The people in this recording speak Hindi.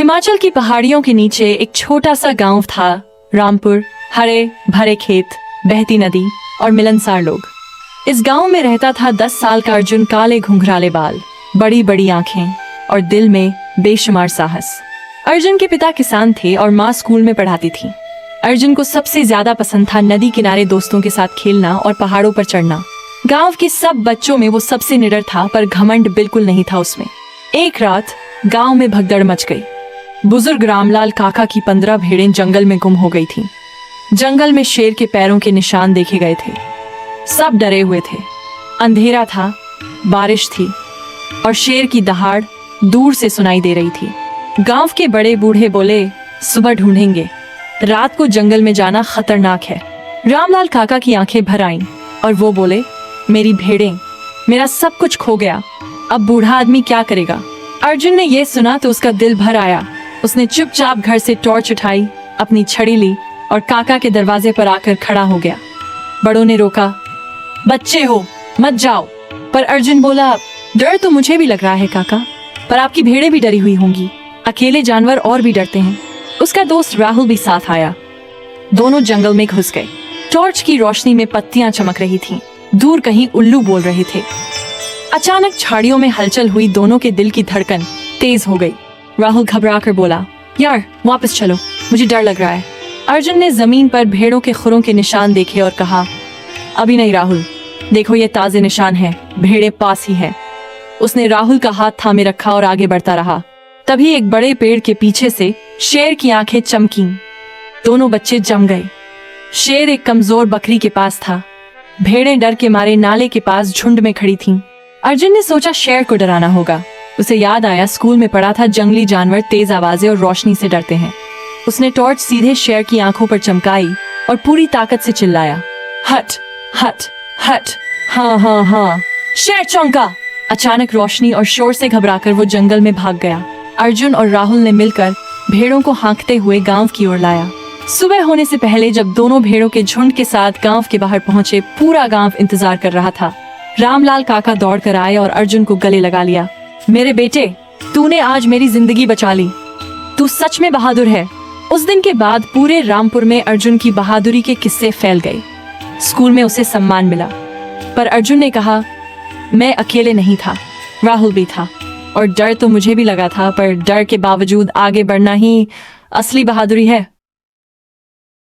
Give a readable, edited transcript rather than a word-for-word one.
हिमाचल की पहाड़ियों के नीचे एक छोटा सा गांव था, रामपुर। हरे भरे खेत, बहती नदी और मिलनसार लोग। इस गांव में रहता था 10 साल का अर्जुन, काले घुंघराले बाल, बड़ी बड़ी आंखें और दिल में बेशुमार साहस। अर्जुन के पिता किसान थे और माँ स्कूल में पढ़ाती थी। अर्जुन को सबसे ज्यादा पसंद था नदी किनारे दोस्तों के साथ खेलना और पहाड़ों पर चढ़ना। गांव के सब बच्चों में वो सबसे निडर था, पर घमंड बिल्कुल नहीं था उसमें। एक रात गांव में भगदड़ मच गई। बुजुर्ग रामलाल काका की 15 भेड़ें जंगल में गुम हो गई थीं। जंगल में शेर के पैरों के निशान देखे गए थे। सब डरे हुए थे। अंधेरा था, बारिश थी और शेर की दहाड़ दूर से सुनाई दे रही थी। गांव के बड़े बूढ़े बोले, सुबह ढूंढेंगे, रात को जंगल में जाना खतरनाक है। रामलाल काका की आंखें भर आईं और वो बोले, मेरी भेड़ें, मेरा सब कुछ खो गया, अब बूढ़ा आदमी क्या करेगा। अर्जुन ने यह सुना तो उसका दिल भर आया। उसने चुपचाप घर से टॉर्च उठाई, अपनी छड़ी ली और काका के दरवाजे पर आकर खड़ा हो गया। बड़ों ने रोका, बच्चे हो, मत जाओ। पर अर्जुन बोला, डर तो मुझे भी लग रहा है काका, पर आपकी भेड़ें भी डरी हुई होंगी। अकेले जानवर और भी डरते हैं। उसका दोस्त राहुल भी साथ आया। दोनों जंगल में घुस गए। टॉर्च की रोशनी में पत्तियां चमक रही थीं। दूर कहीं उल्लू बोल रहे थे। अचानक झाड़ियों में हलचल हुई। दोनों के दिल की धड़कन तेज हो गई। राहुल घबराकर बोला, यार वापस चलो, मुझे डर लग रहा है। अर्जुन ने जमीन पर भेड़ों के खुरों के निशान देखे और कहा, अभी नहीं राहुल, देखो ये ताजे निशान हैं, भेड़ें पास ही हैं। उसने राहुल का हाथ थामे रखा और आगे बढ़ता रहा। तभी एक बड़े पेड़ के पीछे से शेर की आंखें चमकीं। दोनों बच्चे जम गए। शेर एक कमजोर बकरी के पास था। भेड़ें डर के मारे नाले के पास झुंड में खड़ी थीं। अर्जुन ने सोचा शेर को डराना होगा। उसे याद आया, स्कूल में पढ़ा था, जंगली जानवर तेज आवाजें और रोशनी से डरते हैं। उसने टॉर्च सीधे शेर की आंखों पर चमकाई और पूरी ताकत से चिल्लाया, हट हट हट, हाँ हाँ हाँ। शेर चौंका। अचानक रोशनी और शोर से घबराकर वो जंगल में भाग गया। अर्जुन और राहुल ने मिलकर भेड़ों को हाँकते हुए गांव की ओर लाया। सुबह होने से पहले जब दोनों भेड़ों के झुंड के साथ गांव के बाहर पहुंचे, पूरा गांव इंतजार कर रहा था। रामलाल काका दौड़ कर आए और अर्जुन को गले लगा लिया। मेरे बेटे, तूने आज मेरी जिंदगी बचा ली, तू सच में बहादुर है। उस दिन के बाद पूरे रामपुर में अर्जुन की बहादुरी के किस्से फैल गए। स्कूल में उसे सम्मान मिला। पर अर्जुन ने कहा, मैं अकेले नहीं था, राहुल भी था, और डर तो मुझे भी लगा था, पर डर के बावजूद आगे बढ़ना ही असली बहादुरी है।